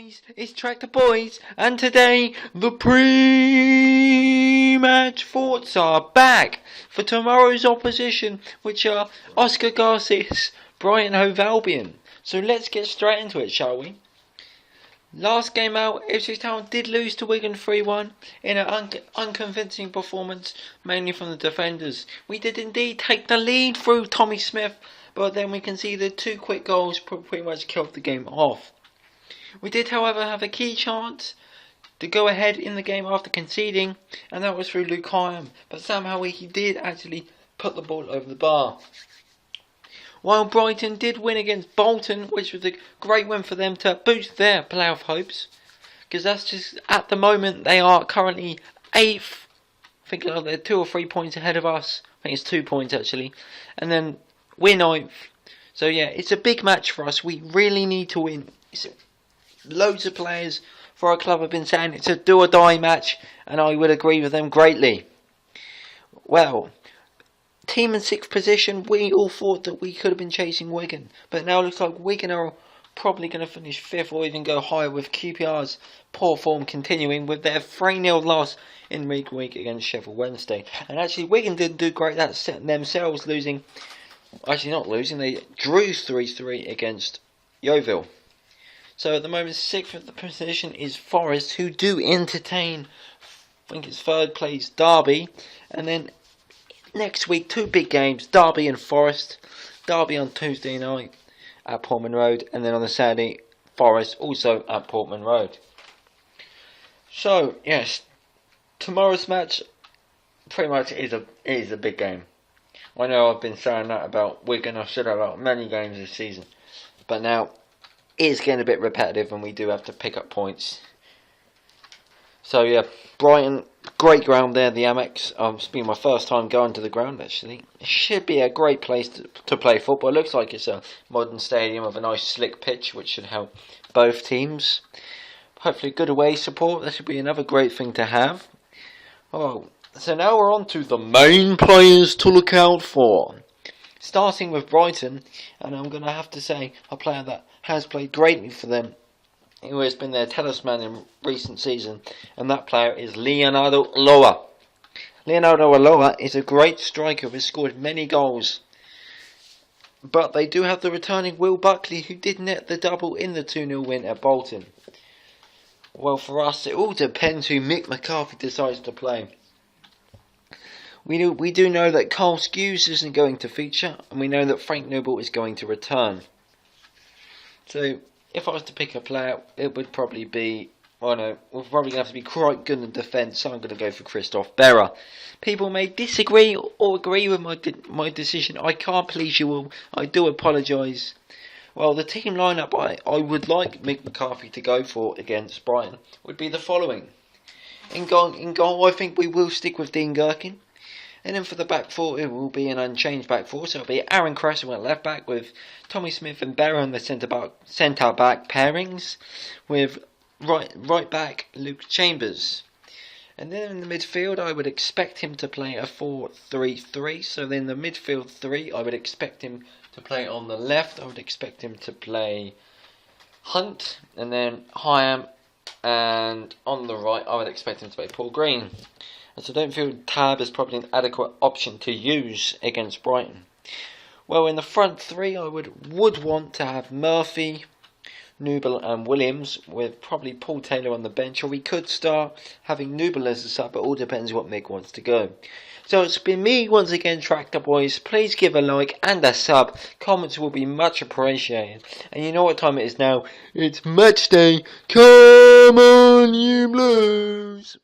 boys, it's Tractor Boys, and today the pre-match thoughts are back for tomorrow's opposition, which are Oscar Garcia's Brighton Hove Albion. So let's get straight into it, shall we? Last game out, Ipswich Town did lose to Wigan 3-1 in an unconvincing performance, mainly from the defenders. We did indeed take the lead through Tommy Smith, but then we conceded 2 quick goals, pretty much killed the game off. We did, however, have a key chance to go ahead in the game after conceding, and that was through Luke Hyam, but somehow he did actually put the ball over the bar. While Brighton did win against Bolton, which was a great win for them to boost their playoff hopes, because that's just, at the moment, they are currently 8th. I think they're 2 or 3 points ahead of us. I think it's 2 points actually, and then we're 9th. So yeah, it's a big match for us. We really need to win. Loads of players for our club have been saying it's a do or die match, and I would agree with them greatly. Well, team in 6th position, we all thought that we could have been chasing Wigan, but now it looks like Wigan are probably going to finish 5th or even go higher, with QPR's poor form continuing with their 3-0 loss in midweek against Sheffield Wednesday. And actually Wigan didn't do great, that set themselves losing, actually not losing, they drew 3-3 against Yeovil. So at the moment, 6th of the position is Forest, who do entertain, I think it's 3rd place, Derby. And then next week, 2 big games, Derby and Forest. Derby on Tuesday night at Portman Road, and then on the Saturday, Forest also at Portman Road. So yes, tomorrow's match pretty much is a big game. I know I've been saying that about Wigan, I've said that about many games this season, but now it's getting a bit repetitive and we do have to pick up points. So yeah, Brighton, great ground there, the Amex. It's been my first time going to the ground actually. It should be a great place to play football. It looks like it's a modern stadium with a nice slick pitch, which should help both teams. Hopefully good away support, that should be another great thing to have. Oh, so now we're on to the main players to look out for. Starting with Brighton, and I'm going to have to say a player that has played greatly for them, who has been their talisman in recent season, and that player is Leonardo Loa. Leonardo Loa is a great striker who has scored many goals, but they do have the returning Will Buckley, who did net the double in the 2-0 win at Bolton. Well, for us, it all depends who Mick McCarthy decides to play. We do know that Carl Skews isn't going to feature, and we know that Frank Noble is going to return. So, if I was to pick a player, it would probably be, we're probably going to have to be quite good in defence, so I'm going to go for Christoph Berra. People may disagree or agree with my decision. I can't please you all. I do apologise. Well, the team lineup I would like Mick McCarthy to go for against Brighton would be the following. In goal, I think we will stick with Dean Gherkin. And then for the back four, it will be an unchanged back four. So it'll be Aaron Cresswell at left back, with Tommy Smith and Berra on the centre back pairings, with right back Luke Chambers. And then in the midfield, I would expect him to play a 4-3-3. So then the midfield 3, I would expect him to play on the left. I would expect him to play Hunt, and then Hyam, and on the right, I would expect him to play Paul Green. So I don't feel Tab is probably an adequate option to use against Brighton. Well, in the front 3, I would want to have Murphy, Newble and Williams, with probably Paul Taylor on the bench, or we could start having Newble as a sub. It all depends what Mick wants to go. So it's been me once again, Tractor Boys. Please give a like and a sub. Comments will be much appreciated. And you know what time it is now? It's match day. Come on, you Blues!